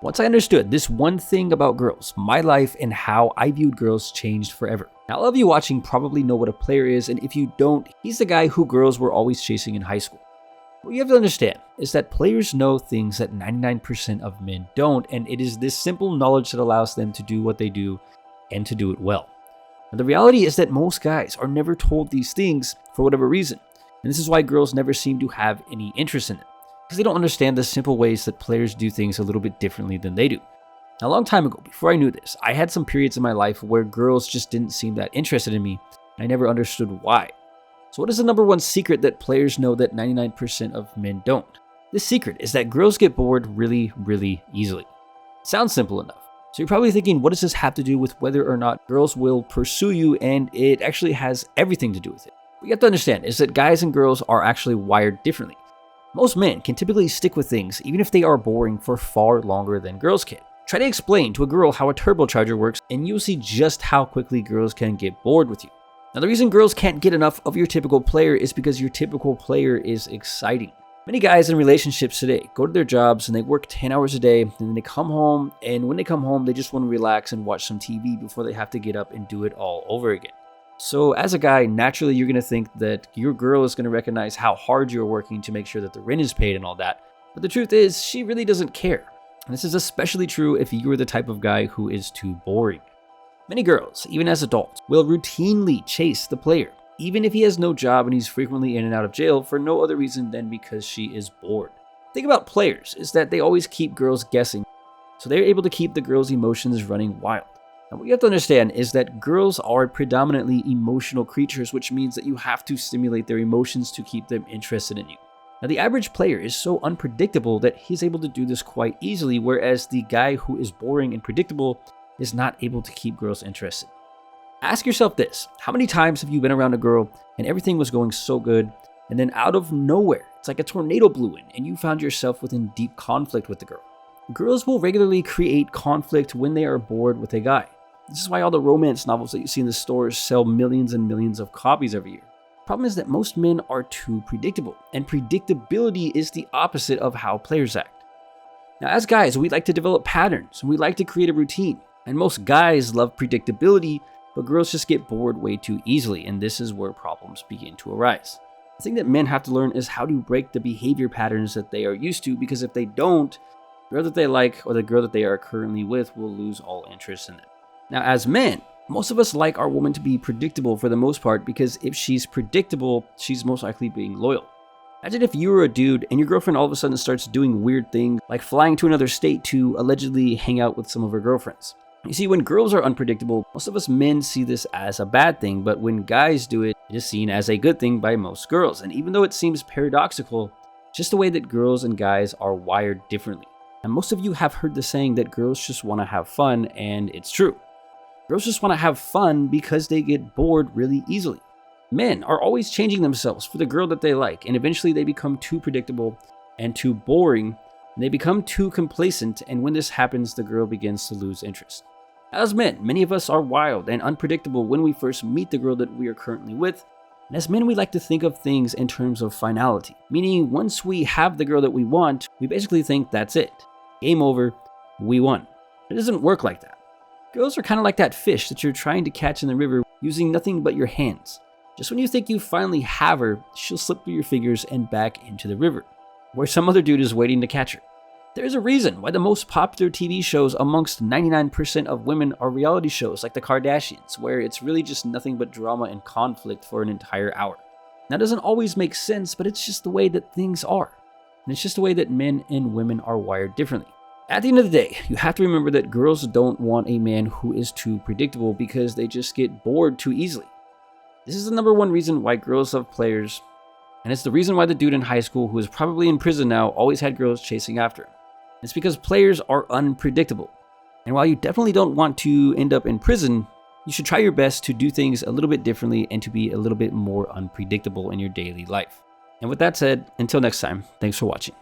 Once I understood this one thing about girls, my life and how I viewed girls changed forever. Now, all of you watching probably know what a player is, and if you don't, he's the guy who girls were always chasing in high school. What you have to understand is that players know things that 99% of men don't, and it is this simple knowledge that allows them to do what they do and to do it well. Now, the reality is that most guys are never told these things for whatever reason, and this is why girls never seem to have any interest in it, because they don't understand the simple ways that players do things a little bit differently than they do. Now, a long time ago, before I knew this, I had some periods in my life where girls just didn't seem that interested in me, and I never understood why. So what is the number one secret that players know that 99% of men don't? This secret is that girls get bored really, really easily. It sounds simple enough. So you're probably thinking, what does this have to do with whether or not girls will pursue you? And it actually has everything to do with it. What you have to understand is that guys and girls are actually wired differently. Most men can typically stick with things even if they are boring for far longer than girls can. Try to explain to a girl how a turbocharger works and you'll see just how quickly girls can get bored with you. Now, the reason girls can't get enough of your typical player is because your typical player is exciting. Many guys in relationships today go to their jobs and they work 10 hours a day, and then they come home, and when they come home, they just want to relax and watch some TV before they have to get up and do it all over again. So as a guy, naturally you're going to think that your girl is going to recognize how hard you're working to make sure that the rent is paid and all that. But the truth is, she really doesn't care. And this is especially true if you're the type of guy who is too boring. Many girls, even as adults, will routinely chase the player, even if he has no job and he's frequently in and out of jail for no other reason than because she is bored. The thing about players is that they always keep girls guessing, so they're able to keep the girls' emotions running wild. Now, what you have to understand is that girls are predominantly emotional creatures, which means that you have to stimulate their emotions to keep them interested in you. Now, the average player is so unpredictable that he's able to do this quite easily, whereas the guy who is boring and predictable is not able to keep girls interested. Ask yourself this: how many times have you been around a girl and everything was going so good, and then out of nowhere, it's like a tornado blew in and you found yourself within deep conflict with the girl? Girls will regularly create conflict when they are bored with a guy. This is why all the romance novels that you see in the stores sell millions and millions of copies every year. The problem is that most men are too predictable, and predictability is the opposite of how players act. Now, as guys, we like to develop patterns and we like to create a routine. And most guys love predictability, but girls just get bored way too easily, and this is where problems begin to arise. The thing that men have to learn is how to break the behavior patterns that they are used to, because if they don't, the girl that they like or the girl that they are currently with will lose all interest in them. Now, as men, most of us like our woman to be predictable for the most part, because if she's predictable, she's most likely being loyal. Imagine if you were a dude and your girlfriend all of a sudden starts doing weird things, like flying to another state to allegedly hang out with some of her girlfriends. You see, when girls are unpredictable, most of us men see this as a bad thing, but when guys do it, it is seen as a good thing by most girls. And even though it seems paradoxical, it's just the way that girls and guys are wired differently. And most of you have heard the saying that girls just want to have fun, and it's true. Girls just want to have fun because they get bored really easily. Men are always changing themselves for the girl that they like, and eventually they become too predictable and too boring, and they become too complacent, and when this happens, the girl begins to lose interest. As men, many of us are wild and unpredictable when we first meet the girl that we are currently with, and as men we like to think of things in terms of finality, meaning once we have the girl that we want, we basically think that's it. Game over, we won. It doesn't work like that. Girls are kind of like that fish that you're trying to catch in the river using nothing but your hands. Just when you think you finally have her, she'll slip through your fingers and back into the river, where some other dude is waiting to catch her. There's a reason why the most popular TV shows amongst 99% of women are reality shows like the Kardashians, where it's really just nothing but drama and conflict for an entire hour. That doesn't always make sense, but it's just the way that things are. And it's just the way that men and women are wired differently. At the end of the day, you have to remember that girls don't want a man who is too predictable, because they just get bored too easily. This is the number one reason why girls love players, and it's the reason why the dude in high school who is probably in prison now always had girls chasing after him. It's because players are unpredictable. And while you definitely don't want to end up in prison, you should try your best to do things a little bit differently and to be a little bit more unpredictable in your daily life. And with that said, until next time, thanks for watching.